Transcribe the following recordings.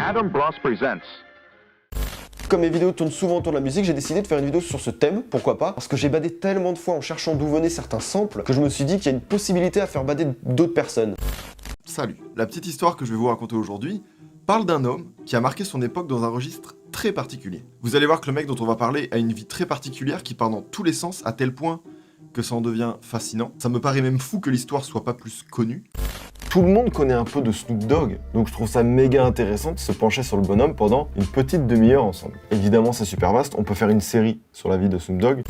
Adam Bloss presents. Comme mes vidéos tournent souvent autour de la musique, j'ai décidé de faire une vidéo sur ce thème, pourquoi pas, parce que j'ai badé tellement de fois en cherchant d'où venaient certains samples que je me suis dit qu'il y a une possibilité à faire bader d'autres personnes. Salut, la petite histoire que je vais vous raconter aujourd'hui parle d'un homme qui a marqué son époque dans un registre très particulier. Vous allez voir que le mec dont on va parler a une vie très particulière qui part dans tous les sens à tel point que ça en devient fascinant. Ça me paraît même fou que l'histoire soit pas plus connue. Tout le monde connaît un peu de Snoop Dogg, donc je trouve ça méga intéressant de se pencher sur le bonhomme pendant une petite demi-heure ensemble. Évidemment c'est super vaste, on peut faire une série sur la vie de Snoop Dogg.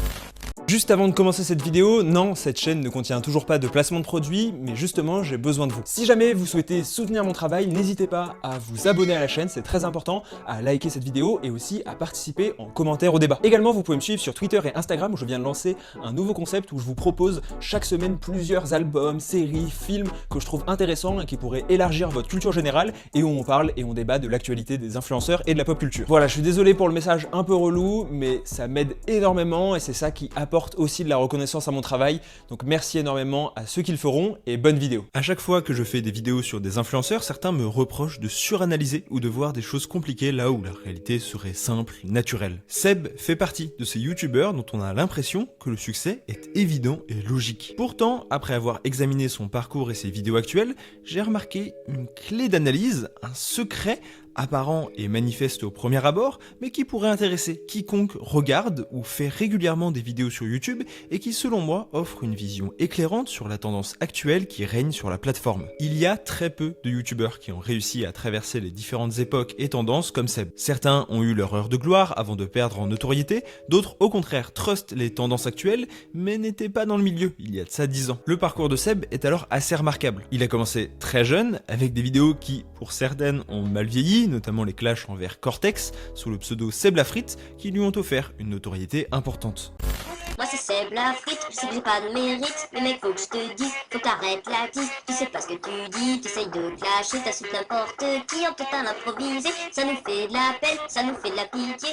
Juste avant de commencer cette vidéo, non, cette chaîne ne contient toujours pas de placement de produits, mais justement, j'ai besoin de vous. Si jamais vous souhaitez soutenir mon travail, n'hésitez pas à vous abonner à la chaîne, c'est très important, à liker cette vidéo et aussi à participer en commentaire au débat. Également, vous pouvez me suivre sur Twitter et Instagram où je viens de lancer un nouveau concept où je vous propose chaque semaine plusieurs albums, séries, films que je trouve intéressants et qui pourraient élargir votre culture générale et où on parle et on débat de l'actualité des influenceurs et de la pop culture. Voilà, je suis désolé pour le message un peu relou, mais ça m'aide énormément et c'est ça qui apporte aussi de la reconnaissance à mon travail, donc merci énormément à ceux qui le feront et bonne vidéo. À chaque fois que je fais des vidéos sur des influenceurs, certains me reprochent de suranalyser ou de voir des choses compliquées là où la réalité serait simple, naturelle. Seb fait partie de ces youtubeurs dont on a l'impression que le succès est évident et logique. Pourtant, après avoir examiné son parcours et ses vidéos actuelles, j'ai remarqué une clé d'analyse, un secret apparent et manifeste au premier abord, mais qui pourrait intéresser quiconque regarde ou fait régulièrement des vidéos sur YouTube et qui, selon moi, offre une vision éclairante sur la tendance actuelle qui règne sur la plateforme. Il y a très peu de YouTubeurs qui ont réussi à traverser les différentes époques et tendances comme Seb. Certains ont eu leur heure de gloire avant de perdre en notoriété, d'autres au contraire trustent les tendances actuelles, mais n'étaient pas dans le milieu il y a de ça 10 ans. Le parcours de Seb est alors assez remarquable. Il a commencé très jeune, avec des vidéos qui, pour certaines, ont mal vieilli, notamment les clashs envers Cortex, sous le pseudo Seb la Frite, qui lui ont offert une notoriété importante. Moi c'est Seb la Frite, je sais que j'ai pas de mérite, mais mec faut que je te dise, faut que t'arrêtes la tise, tu sais pas ce que tu dis, t'essayes de clasher, t'insultes n'importe qui, en total improvisé, ça nous fait de la peine, ça nous fait de la pitié.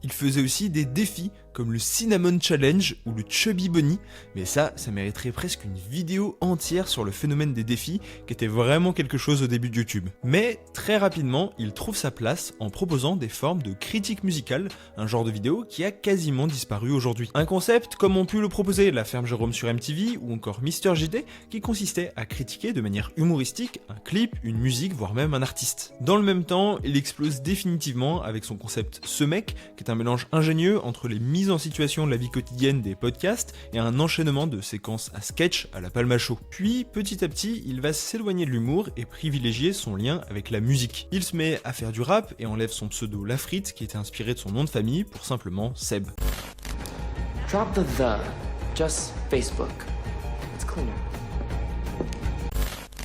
Il faisait aussi des défis comme le Cinnamon Challenge ou le Chubby Bunny, mais ça mériterait presque une vidéo entière sur le phénomène des défis qui était vraiment quelque chose au début de YouTube. Mais très rapidement, il trouve sa place en proposant des formes de critique musicale, un genre de vidéo qui a quasiment disparu aujourd'hui. Un concept comme ont pu le proposer La Ferme Jérôme sur MTV ou encore Mister JT qui consistait à critiquer de manière humoristique un clip, une musique, voire même un artiste. Dans le même temps, il explose définitivement avec son concept Ce Mec, qui est un mélange ingénieux entre les mises en situation de la vie quotidienne des podcasts et un enchaînement de séquences à sketch à la Palma Show. Puis, petit à petit, il va s'éloigner de l'humour et privilégier son lien avec la musique. Il se met à faire du rap et enlève son pseudo Lafrite qui était inspiré de son nom de famille pour simplement Seb. Drop the, just Facebook. It's cleaner.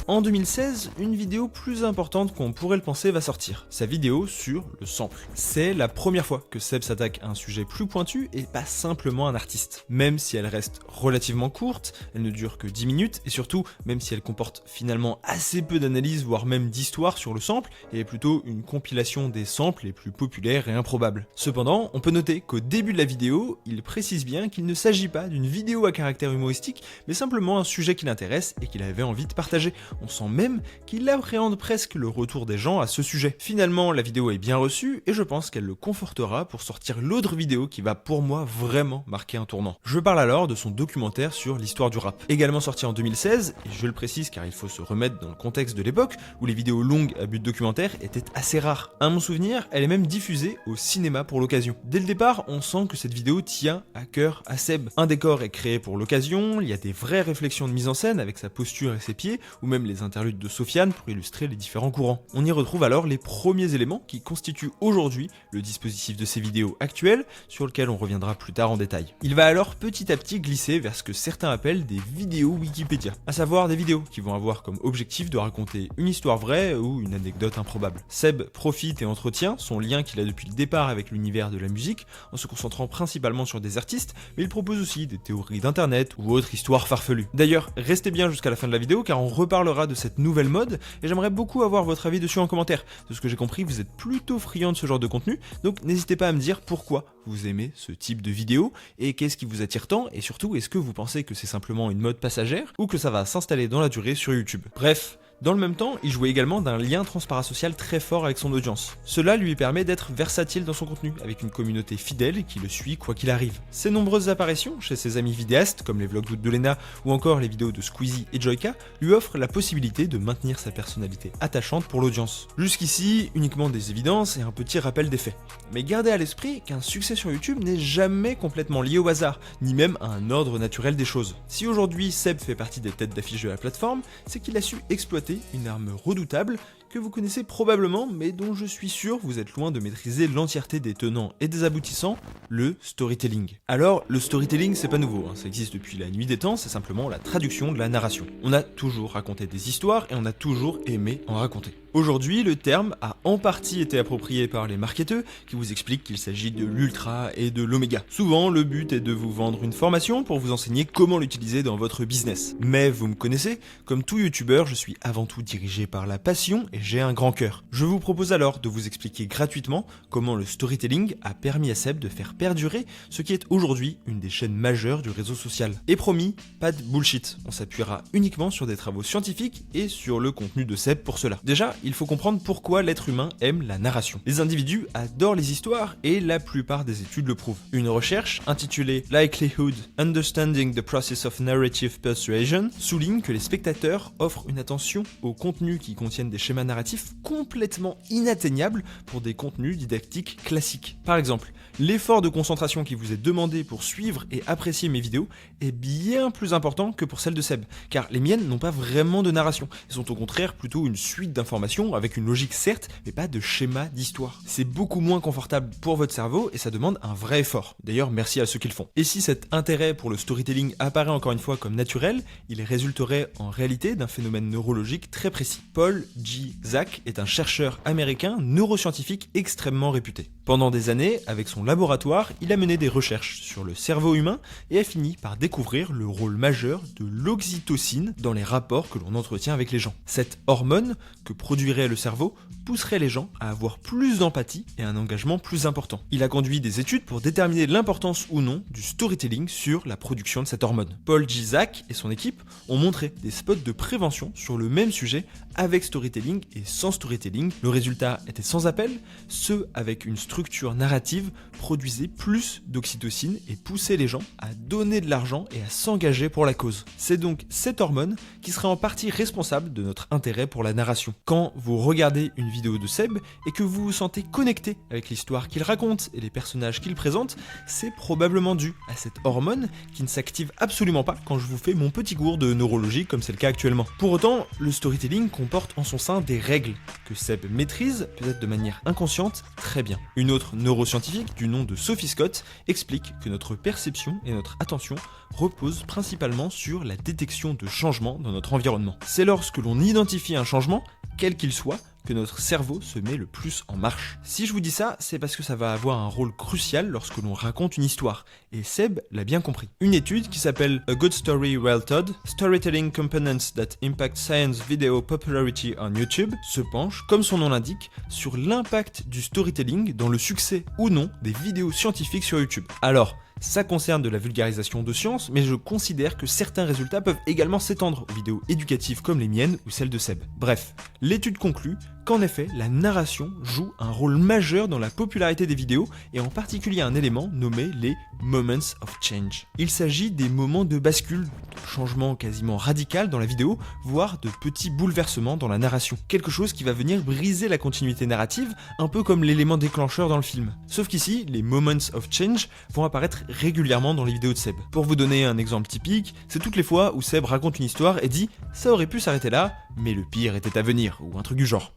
En 2016, une vidéo plus importante qu'on pourrait le penser va sortir. Sa vidéo sur le sample. C'est la première fois que Seb s'attaque à un sujet plus pointu et pas simplement un artiste. Même si elle reste relativement courte, elle ne dure que 10 minutes et surtout, même si elle comporte finalement assez peu d'analyse voire même d'histoire sur le sample, elle est plutôt une compilation des samples les plus populaires et improbables. Cependant, on peut noter qu'au début de la vidéo, il précise bien qu'il ne s'agit pas d'une vidéo à caractère humoristique, mais simplement un sujet qui l'intéresse et qu'il avait envie de partager. On sent même qu'il appréhende presque le retour des gens à ce sujet. Finalement, la vidéo est bien reçue et je pense qu'elle le confortera pour sortir l'autre vidéo qui va pour moi vraiment marquer un tournant. Je parle alors de son documentaire sur l'histoire du rap. Également sorti en 2016, et je le précise car il faut se remettre dans le contexte de l'époque où les vidéos longues à but documentaire étaient assez rares. À mon souvenir, elle est même diffusée au cinéma pour l'occasion. Dès le départ, on sent que cette vidéo tient à cœur à Seb. Un décor est créé pour l'occasion, il y a des vraies réflexions de mise en scène avec sa posture et ses pieds, ou même les interludes de Sofiane pour illustrer les différents courants. On y retrouve alors les premiers éléments qui constituent aujourd'hui le dispositif de ces vidéos actuelles, sur lequel on reviendra plus tard en détail. Il va alors petit à petit glisser vers ce que certains appellent des vidéos Wikipédia, à savoir des vidéos qui vont avoir comme objectif de raconter une histoire vraie ou une anecdote improbable. Seb profite et entretient son lien qu'il a depuis le départ avec l'univers de la musique, en se concentrant principalement sur des artistes, mais il propose aussi des théories d'internet ou autres histoires farfelues. D'ailleurs, restez bien jusqu'à la fin de la vidéo car on reparlera de cette nouvelle mode et j'aimerais beaucoup avoir votre avis dessus en commentaire. De ce que j'ai compris, vous êtes plutôt friand de ce genre de contenu, donc n'hésitez pas à me dire pourquoi vous aimez ce type de vidéo et qu'est-ce qui vous attire tant, et surtout est-ce que vous pensez que c'est simplement une mode passagère ou que ça va s'installer dans la durée sur YouTube. Bref, Dans le même temps, il jouait également d'un lien transparasocial très fort avec son audience. Cela lui permet d'être versatile dans son contenu, avec une communauté fidèle qui le suit quoi qu'il arrive. Ses nombreuses apparitions chez ses amis vidéastes, comme les vlogs de Lena ou encore les vidéos de Squeezie et Joyka, lui offrent la possibilité de maintenir sa personnalité attachante pour l'audience. Jusqu'ici, uniquement des évidences et un petit rappel des faits. Mais gardez à l'esprit qu'un succès sur YouTube n'est jamais complètement lié au hasard, ni même à un ordre naturel des choses. Si aujourd'hui Seb fait partie des têtes d'affiche de la plateforme, c'est qu'il a su exploiter une arme redoutable que vous connaissez probablement, mais dont je suis sûr vous êtes loin de maîtriser l'entièreté des tenants et des aboutissants, le storytelling. Alors, le storytelling c'est pas nouveau, ça existe depuis la nuit des temps, c'est simplement la traduction de la narration. On a toujours raconté des histoires et on a toujours aimé en raconter. Aujourd'hui, le terme a en partie été approprié par les marketeurs qui vous expliquent qu'il s'agit de l'ultra et de l'oméga. Souvent, le but est de vous vendre une formation pour vous enseigner comment l'utiliser dans votre business. Mais vous me connaissez, comme tout youtubeur, je suis avant tout dirigé par la passion et j'ai un grand cœur. Je vous propose alors de vous expliquer gratuitement comment le storytelling a permis à Seb de faire perdurer ce qui est aujourd'hui une des chaînes majeures du réseau social. Et promis, pas de bullshit, on s'appuiera uniquement sur des travaux scientifiques et sur le contenu de Seb pour cela. Déjà, il faut comprendre pourquoi l'être humain aime la narration. Les individus adorent les histoires et la plupart des études le prouvent. Une recherche intitulée Likelihood Understanding the Process of Narrative Persuasion souligne que les spectateurs offrent une attention aux contenus qui contiennent des schémas narratifs complètement inatteignables pour des contenus didactiques classiques. Par exemple, l'effort de concentration qui vous est demandé pour suivre et apprécier mes vidéos est bien plus important que pour celle de Seb, car les miennes n'ont pas vraiment de narration, elles sont au contraire plutôt une suite d'informations avec une logique certes, mais pas de schéma d'histoire. C'est beaucoup moins confortable pour votre cerveau et ça demande un vrai effort. D'ailleurs, merci à ceux qui le font. Et si cet intérêt pour le storytelling apparaît encore une fois comme naturel, il résulterait en réalité d'un phénomène neurologique très précis. Paul G. Zak est un chercheur américain neuroscientifique extrêmement réputé. Pendant des années, avec son laboratoire, il a mené des recherches sur le cerveau humain et a fini par découvrir le rôle majeur de l'oxytocine dans les rapports que l'on entretient avec les gens. Cette hormone que produirait le cerveau pousserait les gens à avoir plus d'empathie et un engagement plus important. Il a conduit des études pour déterminer l'importance ou non du storytelling sur la production de cette hormone. Paul G. Zak et son équipe ont montré des spots de prévention sur le même sujet avec storytelling et sans storytelling. Le résultat était sans appel, ceux avec une structure narrative produisaient plus d'oxytocine et poussaient les gens à donner de l'argent et à s'engager pour la cause. C'est donc cette hormone qui serait en partie responsable de notre intérêt pour la narration. Quand vous regardez une vidéo de Seb et que vous vous sentez connecté avec l'histoire qu'il raconte et les personnages qu'il présente, c'est probablement dû à cette hormone qui ne s'active absolument pas quand je vous fais mon petit cours de neurologie comme c'est le cas actuellement. Pour autant, le storytelling comporte en son sein des règles que Seb maîtrise, peut-être de manière inconsciente, très bien. Une autre neuroscientifique du nom de Sophie Scott explique que notre perception et notre attention reposent principalement sur la détection de changements dans notre environnement. C'est lorsque l'on identifie un changement, quel qu'il soit, que notre cerveau se met le plus en marche. Si je vous dis ça, c'est parce que ça va avoir un rôle crucial lorsque l'on raconte une histoire, et Seb l'a bien compris. Une étude qui s'appelle A Good Story Well Told, Storytelling Components That Impact Science Video Popularity on YouTube, se penche, comme son nom l'indique, sur l'impact du storytelling dans le succès ou non des vidéos scientifiques sur YouTube. Alors, ça concerne de la vulgarisation de science, mais je considère que certains résultats peuvent également s'étendre aux vidéos éducatives comme les miennes ou celles de Seb. Bref, l'étude conclut qu'en effet, la narration joue un rôle majeur dans la popularité des vidéos et en particulier un élément nommé les Moments of Change. Il s'agit des moments de bascule, de changement quasiment radical dans la vidéo, voire de petits bouleversements dans la narration. Quelque chose qui va venir briser la continuité narrative, un peu comme l'élément déclencheur dans le film. Sauf qu'ici, les Moments of Change vont apparaître régulièrement dans les vidéos de Seb. Pour vous donner un exemple typique, c'est toutes les fois où Seb raconte une histoire et dit « ça aurait pu s'arrêter là, mais le pire était à venir » ou un truc du genre.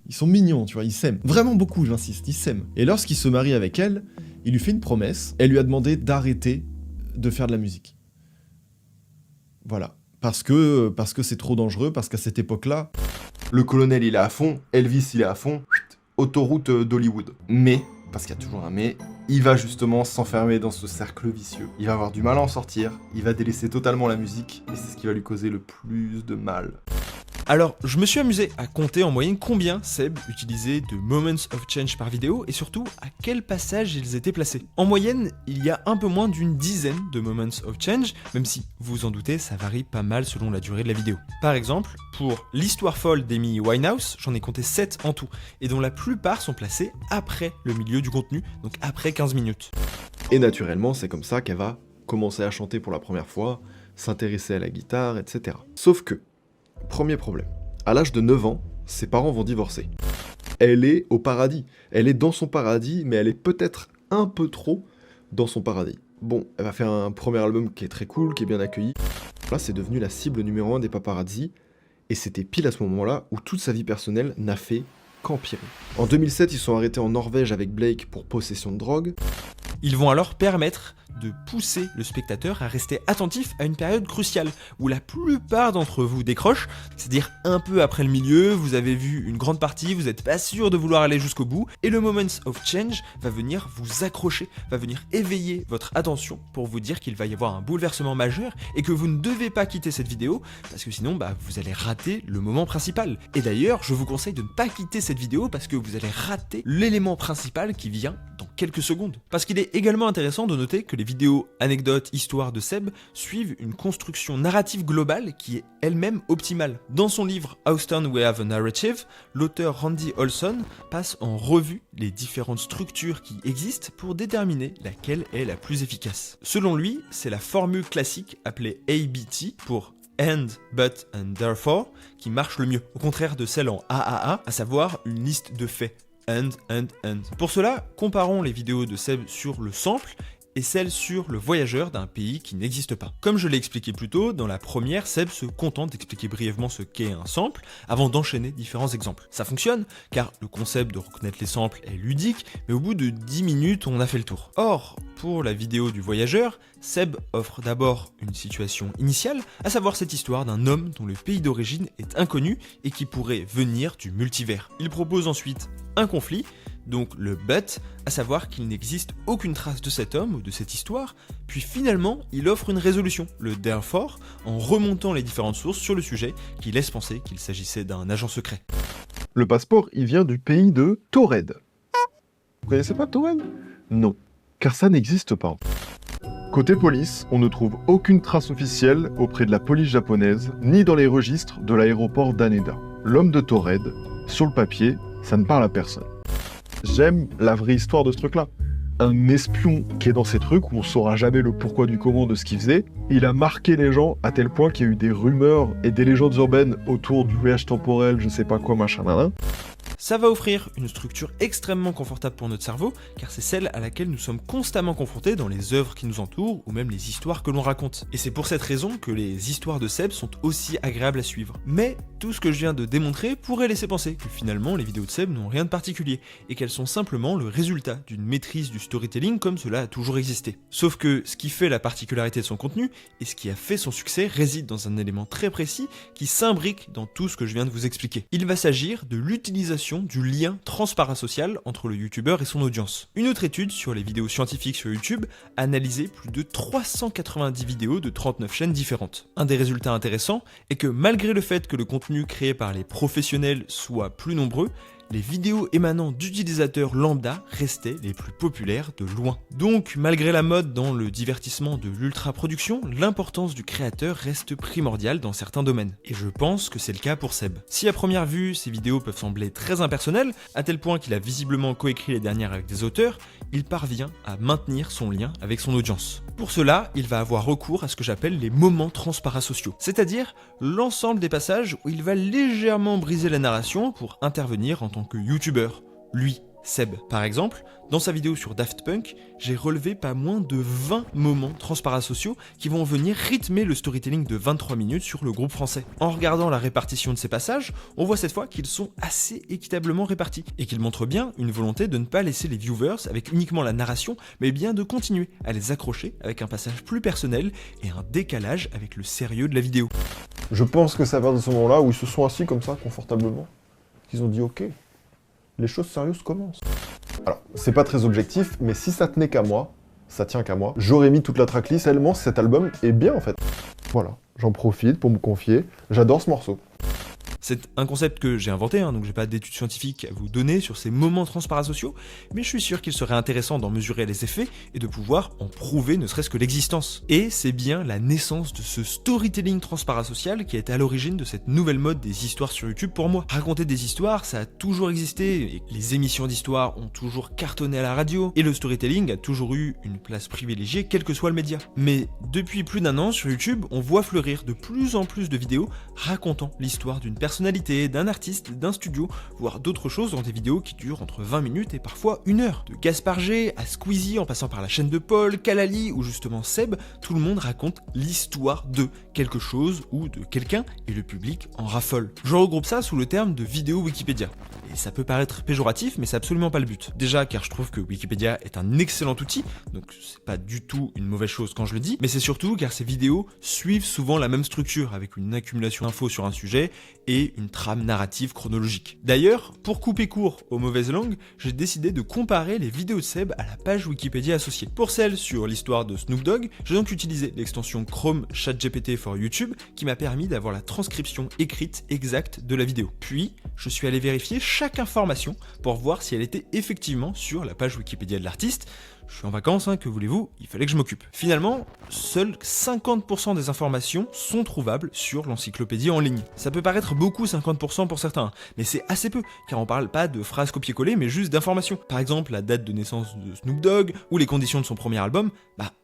Ils sont mignons, tu vois, ils s'aiment. Vraiment beaucoup, j'insiste, ils s'aiment. Et lorsqu'il se marie avec elle, il lui fait une promesse. Elle lui a demandé d'arrêter de faire de la musique. Voilà. Parce que c'est trop dangereux, parce qu'à cette époque-là, le colonel il est à fond, Elvis il est à fond, autoroute d'Hollywood. Mais, parce qu'il y a toujours un mais, il va justement s'enfermer dans ce cercle vicieux. Il va avoir du mal à en sortir, il va délaisser totalement la musique, et c'est ce qui va lui causer le plus de mal. Alors, je me suis amusé à compter en moyenne combien Seb utilisait de Moments of Change par vidéo et surtout à quel passage ils étaient placés. En moyenne, il y a un peu moins d'une dizaine de Moments of Change, même si, vous vous en doutez, ça varie pas mal selon la durée de la vidéo. Par exemple, pour l'histoire folle d'Amy Winehouse, j'en ai compté 7 en tout, et dont la plupart sont placés après le milieu du contenu, donc après 15 minutes. Et naturellement, c'est comme ça qu'elle va commencer à chanter pour la première fois, s'intéresser à la guitare, etc. Sauf que, premier problème, à l'âge de 9 ans, ses parents vont divorcer. Elle est au paradis, elle est dans son paradis, mais elle est peut-être un peu trop dans son paradis. Bon, elle va faire un premier album qui est très cool, qui est bien accueilli. Là, c'est devenu la cible numéro 1 des paparazzi, et c'était pile à ce moment-là où toute sa vie personnelle n'a fait qu'empirer. En 2007, ils sont arrêtés en Norvège avec Blake pour possession de drogue. Ils vont alors permettre de pousser le spectateur à rester attentif à une période cruciale où la plupart d'entre vous décrochent, c'est-à-dire un peu après le milieu, vous avez vu une grande partie, vous n'êtes pas sûr de vouloir aller jusqu'au bout, et le Moments of Change va venir vous accrocher, va venir éveiller votre attention pour vous dire qu'il va y avoir un bouleversement majeur et que vous ne devez pas quitter cette vidéo parce que sinon vous allez rater le moment principal. Et d'ailleurs, je vous conseille de ne pas quitter cette vidéo parce que vous allez rater l'élément principal qui vient dans quelques secondes. Parce qu'il est également intéressant de noter que les vidéos anecdotes, histoires de Seb suivent une construction narrative globale qui est elle-même optimale. Dans son livre Houston We Have a Narrative, l'auteur Randy Olson passe en revue les différentes structures qui existent pour déterminer laquelle est la plus efficace. Selon lui, c'est la formule classique appelée ABT pour And, But and Therefore qui marche le mieux, au contraire de celle en AAA, à savoir une liste de faits. And. Pour cela, comparons les vidéos de Seb sur le sample et celle sur le voyageur d'un pays qui n'existe pas. Comme je l'ai expliqué plus tôt, dans la première, Seb se contente d'expliquer brièvement ce qu'est un sample avant d'enchaîner différents exemples. Ça fonctionne, car le concept de reconnaître les samples est ludique, mais au bout de 10 minutes, on a fait le tour. Or, pour la vidéo du voyageur, Seb offre d'abord une situation initiale, à savoir cette histoire d'un homme dont le pays d'origine est inconnu et qui pourrait venir du multivers. Il propose ensuite un conflit, donc le but, à savoir qu'il n'existe aucune trace de cet homme ou de cette histoire, puis finalement il offre une résolution, le therefore, en remontant les différentes sources sur le sujet qui laissent penser qu'il s'agissait d'un agent secret. Le passeport, il vient du pays de Taured. Vous connaissez pas Taured? Non, car ça n'existe pas. Côté police, on ne trouve aucune trace officielle auprès de la police japonaise, ni dans les registres de l'aéroport d'Haneda. L'homme de Taured, sur le papier, ça ne parle à personne. J'aime la vraie histoire de ce truc-là. Un espion qui est dans ces trucs où on saura jamais le pourquoi du comment de ce qu'il faisait, il a marqué les gens à tel point qu'il y a eu des rumeurs et des légendes urbaines autour du voyage temporel, je sais pas quoi, machin, Ça va offrir une structure extrêmement confortable pour notre cerveau, car c'est celle à laquelle nous sommes constamment confrontés dans les œuvres qui nous entourent ou même les histoires que l'on raconte. Et c'est pour cette raison que les histoires de Seb sont aussi agréables à suivre. Mais tout ce que je viens de démontrer pourrait laisser penser que finalement les vidéos de Seb n'ont rien de particulier et qu'elles sont simplement le résultat d'une maîtrise du storytelling comme cela a toujours existé. Sauf que ce qui fait la particularité de son contenu et ce qui a fait son succès réside dans un élément très précis qui s'imbrique dans tout ce que je viens de vous expliquer. Il va s'agir de l'utilisation du lien transparasocial entre le youtubeur et son audience. Une autre étude sur les vidéos scientifiques sur YouTube a analysé plus de 390 vidéos de 39 chaînes différentes. Un des résultats intéressants est que malgré le fait que le contenu créé par les professionnels soit plus nombreux, les vidéos émanant d'utilisateurs lambda restaient les plus populaires de loin. Donc, malgré la mode dans le divertissement de l'ultra-production, l'importance du créateur reste primordiale dans certains domaines. Et je pense que c'est le cas pour Seb. Si à première vue, ces vidéos peuvent sembler très impersonnelles, à tel point qu'il a visiblement coécrit les dernières avec des auteurs, il parvient à maintenir son lien avec son audience. Pour cela, il va avoir recours à ce que j'appelle les moments transparasociaux, c'est-à-dire l'ensemble des passages où il va légèrement briser la narration pour intervenir en tant que youtubeur, lui, Seb. Par exemple, dans sa vidéo sur Daft Punk, j'ai relevé pas moins de 20 moments transparasociaux qui vont venir rythmer le storytelling de 23 minutes sur le groupe français. En regardant la répartition de ces passages, on voit cette fois qu'ils sont assez équitablement répartis et qu'ils montrent bien une volonté de ne pas laisser les viewers avec uniquement la narration, mais bien de continuer à les accrocher avec un passage plus personnel et un décalage avec le sérieux de la vidéo. Je pense que c'est à partir de ce moment-là où ils se sont assis comme ça, confortablement, qu'ils ont dit ok, les choses sérieuses commencent. Alors, c'est pas très objectif, mais si ça tenait qu'à moi, ça tient qu'à moi, j'aurais mis toute la tracklist tellement cet album est bien en fait. Voilà, j'en profite pour me confier, j'adore ce morceau. C'est un concept que j'ai inventé, donc j'ai pas d'études scientifiques à vous donner sur ces moments transparasociaux, mais je suis sûr qu'il serait intéressant d'en mesurer les effets et de pouvoir en prouver ne serait-ce que l'existence. Et c'est bien la naissance de ce storytelling transparasocial qui est à l'origine de cette nouvelle mode des histoires sur YouTube pour moi. Raconter des histoires, ça a toujours existé, et les émissions d'histoire ont toujours cartonné à la radio, et le storytelling a toujours eu une place privilégiée quel que soit le média. Mais depuis plus d'1 an sur YouTube, on voit fleurir de plus en plus de vidéos racontant l'histoire d'une personnalité, d'un artiste, d'un studio, voire d'autres choses dans des vidéos qui durent entre 20 minutes et parfois 1 heure. De Gaspard G à Squeezie en passant par la chaîne de Paul, Kalali ou justement Seb, tout le monde raconte l'histoire de quelque chose ou de quelqu'un et le public en raffole. Je regroupe ça sous le terme de vidéo Wikipédia. Et ça peut paraître péjoratif, mais c'est absolument pas le but. Déjà car je trouve que Wikipédia est un excellent outil, donc c'est pas du tout une mauvaise chose quand je le dis, mais c'est surtout car ces vidéos suivent souvent la même structure avec une accumulation d'infos sur un sujet et une trame narrative chronologique. D'ailleurs, pour couper court aux mauvaises langues, j'ai décidé de comparer les vidéos de Seb à la page Wikipédia associée. Pour celle sur l'histoire de Snoop Dogg, j'ai donc utilisé l'extension Chrome ChatGPT for YouTube qui m'a permis d'avoir la transcription écrite exacte de la vidéo. Puis, je suis allé vérifier chaque information pour voir si elle était effectivement sur la page Wikipédia de l'artiste. Je suis en vacances, que voulez-vous, il fallait que je m'occupe. Finalement, seuls 50% des informations sont trouvables sur l'encyclopédie en ligne. Ça peut paraître beaucoup 50% pour certains, mais c'est assez peu, car on parle pas de phrases copier-coller, mais juste d'informations. Par exemple, la date de naissance de Snoop Dogg, ou les conditions de son premier album,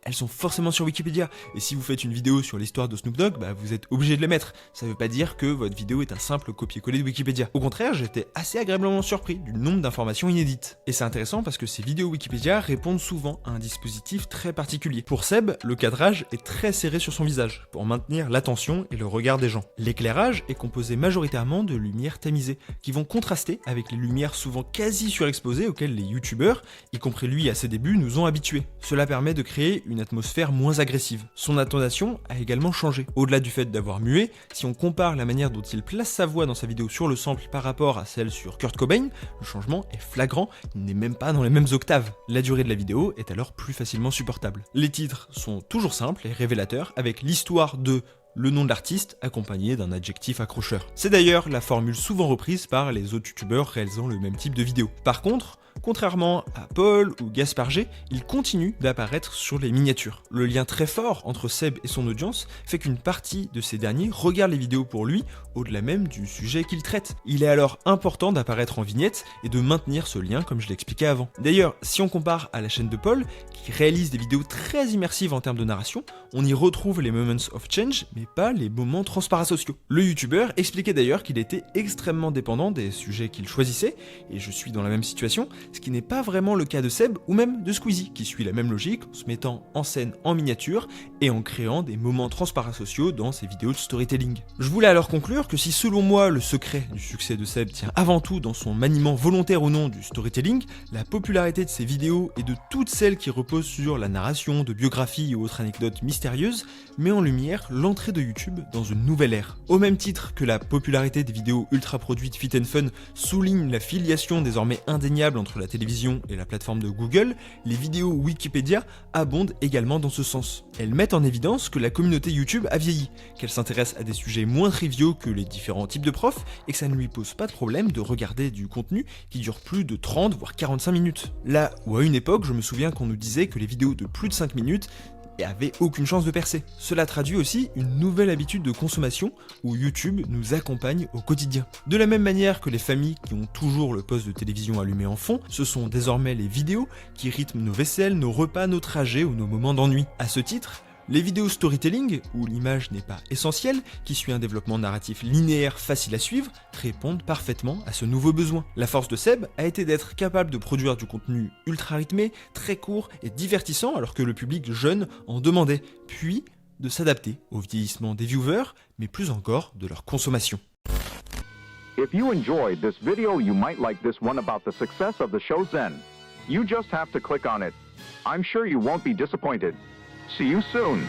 elles sont forcément sur Wikipédia. Et si vous faites une vidéo sur l'histoire de Snoop Dogg, vous êtes obligé de les mettre. Ça veut pas dire que votre vidéo est un simple copier-coller de Wikipédia. Au contraire, j'étais assez agréablement surpris du nombre d'informations inédites. Et c'est intéressant parce que ces vidéos Wikipédia répondent souvent à un dispositif très particulier. Pour Seb, le cadrage est très serré sur son visage, pour maintenir l'attention et le regard des gens. L'éclairage est composé majoritairement de lumières tamisées, qui vont contraster avec les lumières souvent quasi surexposées auxquelles les youtubeurs, y compris lui à ses débuts, nous ont habitués. Cela permet de créer une atmosphère moins agressive. Son intonation a également changé. Au-delà du fait d'avoir mué, si on compare la manière dont il place sa voix dans sa vidéo sur le sample par rapport à celle sur Kurt Cobain, le changement est flagrant, il n'est même pas dans les mêmes octaves. La durée de la vidéo est alors plus facilement supportable. Les titres sont toujours simples et révélateurs, avec l'histoire de le nom de l'artiste accompagné d'un adjectif accrocheur. C'est d'ailleurs la formule souvent reprise par les autres youtubeurs réalisant le même type de vidéo. Par contre, contrairement à Paul ou Gaspard G, il continue d'apparaître sur les miniatures. Le lien très fort entre Seb et son audience fait qu'une partie de ces derniers regarde les vidéos pour lui, au-delà même du sujet qu'il traite. Il est alors important d'apparaître en vignette et de maintenir ce lien comme je l'expliquais avant. D'ailleurs, si on compare à la chaîne de Paul, qui réalise des vidéos très immersives en termes de narration, on y retrouve les moments of change, mais pas les moments transparasociaux. Le youtubeur expliquait d'ailleurs qu'il était extrêmement dépendant des sujets qu'il choisissait, et je suis dans la même situation, ce qui n'est pas vraiment le cas de Seb ou même de Squeezie, qui suit la même logique en se mettant en scène en miniature et en créant des moments transparasociaux dans ses vidéos de storytelling. Je voulais alors conclure que si selon moi le secret du succès de Seb tient avant tout dans son maniement volontaire ou non du storytelling, la popularité de ses vidéos et de toutes celles qui reposent sur la narration de biographies ou autres anecdotes mystérieuses met en lumière l'entrée de YouTube dans une nouvelle ère. Au même titre que la popularité des vidéos ultra produites fit and fun souligne la filiation désormais indéniable entre la télévision et la plateforme de Google, les vidéos Wikipédia abondent également dans ce sens. Elles mettent en évidence que la communauté YouTube a vieilli, qu'elle s'intéresse à des sujets moins triviaux que les différents types de profs et que ça ne lui pose pas de problème de regarder du contenu qui dure plus de 30 voire 45 minutes. Là où à une époque je me souviens qu'on nous disait que les vidéos de plus de 5 minutes avait aucune chance de percer. Cela traduit aussi une nouvelle habitude de consommation où YouTube nous accompagne au quotidien. De la même manière que les familles qui ont toujours le poste de télévision allumé en fond, ce sont désormais les vidéos qui rythment nos vaisselles, nos repas, nos trajets ou nos moments d'ennui. À ce titre, les vidéos storytelling, où l'image n'est pas essentielle, qui suit un développement narratif linéaire facile à suivre, répondent parfaitement à ce nouveau besoin. La force de Seb a été d'être capable de produire du contenu ultra rythmé, très court et divertissant alors que le public jeune en demandait, puis de s'adapter au vieillissement des viewers, mais plus encore de leur consommation. If you enjoyed this video, you might like this one about the success of the show Zen. You just have to click on it. I'm sure you won't be disappointed. See you soon.